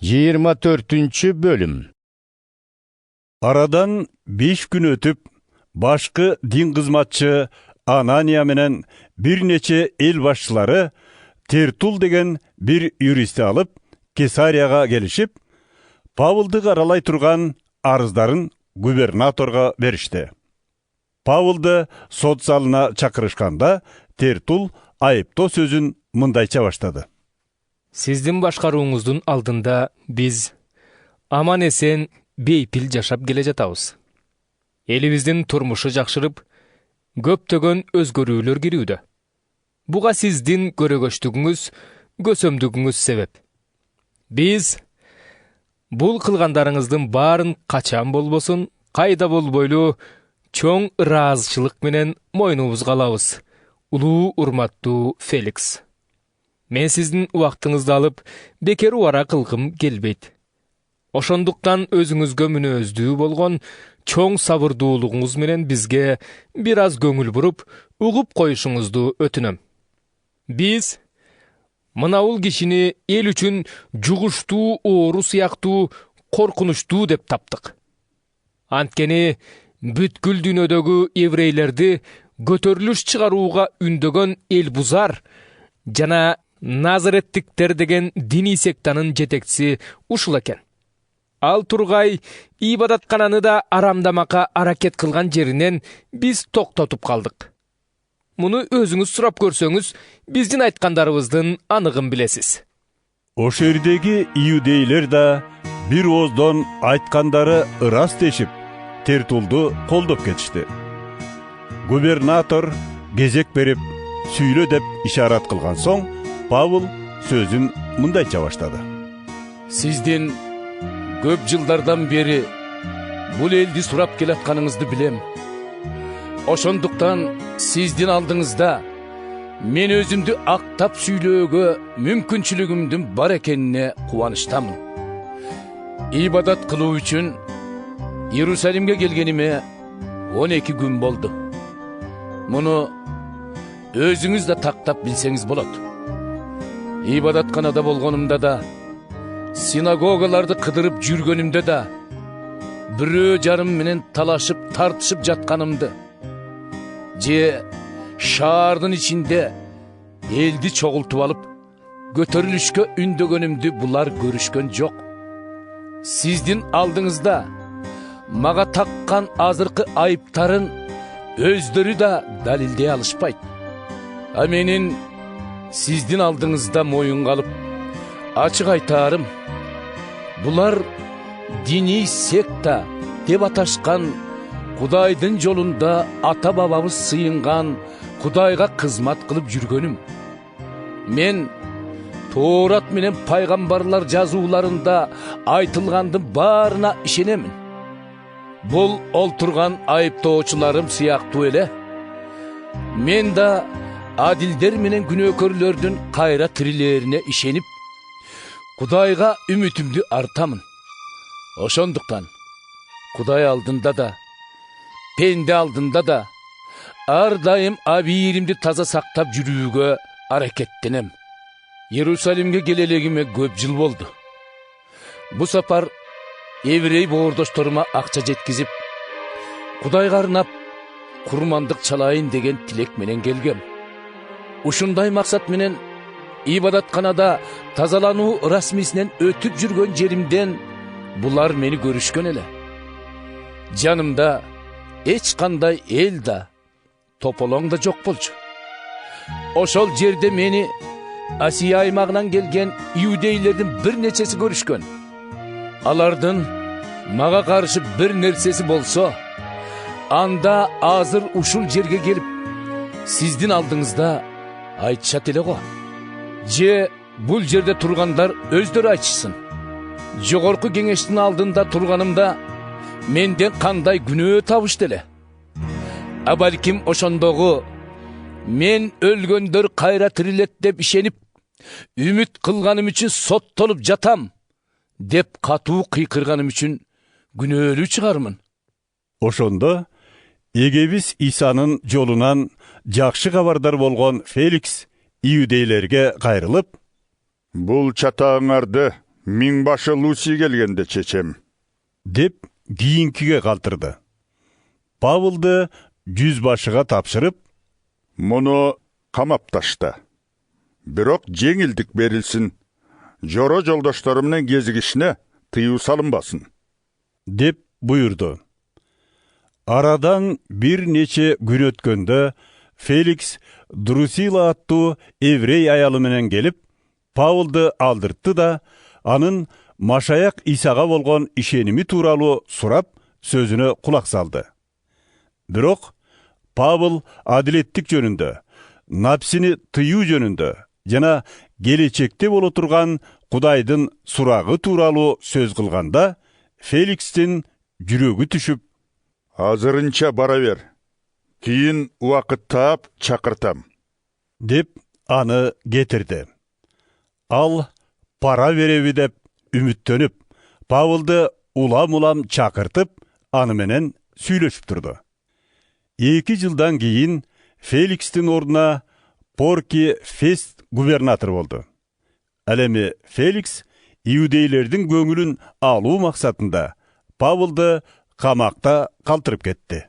24-bölüm. Aradan 5 gün ötüp, başkı din kızmatçı Anania menen bir neçe el başçıları Tertul degen bir yuristi alıp Kesariyaga gelişip, Pavılды karalay turgan arızdарын gubernatorga berişti. Pavılды sot залына çakırışkanda Tertul ayıpto sözün mındayça başladı. Sizdin başkaruğuңuzdun aldında biz aman esen beypil jaşap gele jatabız. Elibizdin turmuşu jakşırıp, köptөгөн özgörүүлөр girүүдө. Buga sizdin görөгöçtүgüňiz, gösömdүgüňiz sebep. Biz bul kılgandarыңыздын baarın kaçan bolbosun, kayda bolboylu çoň ıraazçılık menen moýnubuzga alabız. Uluu urmattуу Felix. Men sizdin uwaktyňyzdy alıp, beker uwara kılgym gelbeyt. Oşonduktan özüňizgö münözdүү bolgon çoň sabırduuluğuňuz menen bizge biraz göňül burup, ugup koýuşuňuzdy ötünem. Biz mınawul kişini el üçin juguştuu, oğru syaktuu, korkunuştuu dep tapdyk. Antkeni bütkül dünödögü evreylerdi götörülüş çıgaruuga ündögön el buzar, jana Nazarettikler degen dini sektanın jetekçisi uşul eken. Al turgay ibadatkanany da aramdamaka araket kılgan jerinden biz toktotup kaldık. Muну özüňiz surap görsöňiz, bizdin aýtkandarybızdyň anygyn bilesiz. O şehirdegi iýudeyler da bir ozdon aýtkandary rast eşip, Tertuldu koldop ketişdi. Gubernator gezek berip, süýle dep işaret kılgan soň, Pavыл sözün mındayça başladı. Sizdin köp жылдардан beri bul eldi surap kelatkanыңызды bilem. Oşonduktan sizdin aldıňızda men özümdü aktap süýlöөгө mümkünçülügümdün bar ekenine kuwançtamyn. İbadat kılуу üçin Yerusalimge gelgenime 12 gün boldu. Muну özüňiz de taktap bilseňiz bolat. İbadatkanada bolgonumda da, sinagogalarda kıdırıp jürgönümde da, bürö jarım menen talaşıp tartışıp jatkanımdı. Je şaardın içinde eldi çoğultup alıp, götörülüşkö ündөгөнümdü bular görüşkön jok. Sizdin aldıňızda maga takkan azırkı ayıptarın özdörü da dalildeye alışpayt. A menin sizdin aldıňızda moyun kalıp, açık aytarım, bular dini sekta dep ataşkan, Kudaydın jolunda ata babamız sıyıngan, Kudayga kızmat kılıp jürgönüm. Men Torat menen paygambarlar жазууларында aytılgandın barına işenemin. Bul olturgan ayıptoğuçularım siyaktуу ele. Men da adilder menen günökörlördün kayra tirilerine işenip, Kudayga ümütümdü artamın. Oşonduktan Kuday aldında da, pende aldında da, ar daim abiyirimdi taza saktap jürүүgө arakettenem. Yerusalimge gelelegime köp jıl boldu. Bu sapar evrey boğurdoştoruma akça jetkizip, Kudayga arnap kurmandık çalayın degen tilek menen gelgem. Uşunday maksat menen ibadatkanada tazalanуу rasmisinden ötüp jürgön jerimden bular meni görüşkön ele. Janımda hiç kanday el da, topoloň da jok bolçu. Oşol jerde meni Asiya aymagынан gelgen iýudeylerden bir neçesi görüşkön. Alardın maga karşı bir nersesi bolsa, anda azır uşul jerge gelip, sizdin aldıňızda aytışat ele go. Je bul jerde turgandar özdörü aytışsın. Jogorku geňeştin aldında turganımda menden kanday günөө tabışdy ele. A balkim oşondogu men ölgöndör kayra tirilet dep işenip, ümit kılganım üçün sottolup jatam dep katuu kıykırganım üçün günöөлүү çıgarmın. Oşonda Egebiz İsa'nın jolunan jakşı kabardar bolgon Felix iýudeylerge gaýrylyp, Bul çatağыңарды Миңбашы Луси келгенде чечем. деп кийинкиге калтырды. Павылды жүзбашыга тапшырып, Мұны камап ташта. Бирок жеңилдик берилсин. Жоро жолдошторум менен кезигишине тыюу салынбасын. деп буйурду. Арадан бир нече күн өткөндө Феликс Друсила аттуу еврей аялы менен келип, Павылды алдыртты да, анын Машаяк Исага болгон ишеними тууралуу сурап, сөзүнө кулак салды. Бирок Павыл адилеттик жөнүндө, напсини тыюу жөнүндө жана келечекте боло турган Кудайдын сурагы тууралуу сөз кылганда, Феликстин жүрөгү түшүп, Азырынча бара бер. Кийин убакыт таап чакыртам. деп аны кетирди. Ал пара береби деп үмүттөнүп, Павылды улам-улам чакыртып, аны менен сүйлөшүп турду. 2 жылдан кийин Феликстин ордуна Порки Фест губернатор болду. Ал эми Феликс иудейлердин көңүлүн алуу максатында Павылды камакта калтырып кетти.